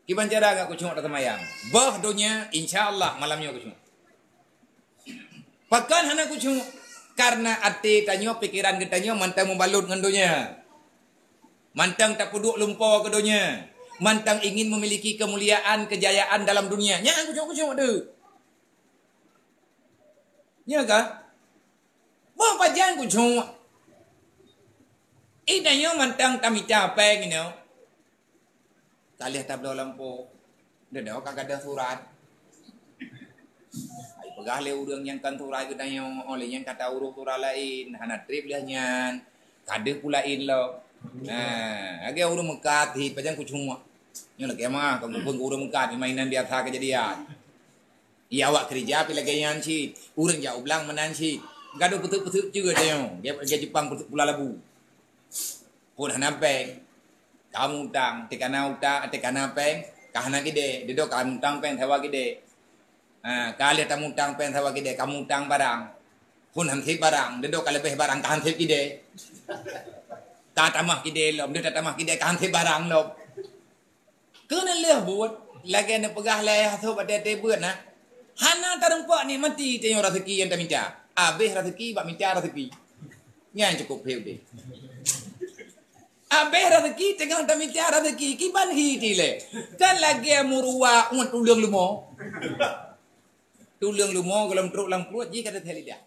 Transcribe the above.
Kiban cara agak kucung atau temayang. Bah dunia, insya Allah malamnya kucung. Pakan hana kucung karena hati tanyo pikiran kita mantang membalut dengan dunia. Mantang tak puduk lumpur ke dunia. Mantang ingin memiliki kemuliaan, kejayaan dalam dunia. Nya kucung ada. Nya kah? Bah pajan kucung. Idanyo mantang tamita peng ini. Kali tak belah lampu. Dia kagak ada surat. Ai pegah le urang yang kan surat kita yang oleh yang kata urut surat lain, hana trip dia nyan. Kade pulain lo. Nah, age urang mekat hi pajan kucung. Nya lagi mah kamu pun urang mekat mainan biasa kejadian. Iya awak kerja pi lagi yang si. Urang jauh belang menan si. Gaduh putuk-putuk juga dia. Dia Jepang putuk pula labu. Pun hana peng. Kamu utang, tekana peng, kahana gede, dedo kamu utang peng tawa gede. Kali tamu utang peng tawa gede, kamu utang barang. Pun hansip barang, dedo kali lebih barang kahansip gede. Tatamah gede lom, dedo tatamah gede kahansip barang lom. Kena leh buat, lagi anda pegah leh tu pada tebut na. Hana tarumpak ni mati tenyo rezeki yang tak minta. Habis rezeki bak minta rezeki. Yang cukup heu deh. Abeh rezeki tengah tak minta rezeki kiban hiti le. Kan lagi murua umat tulung lumo. Tulung lumo kalau truk lang perut ji kata theli dah.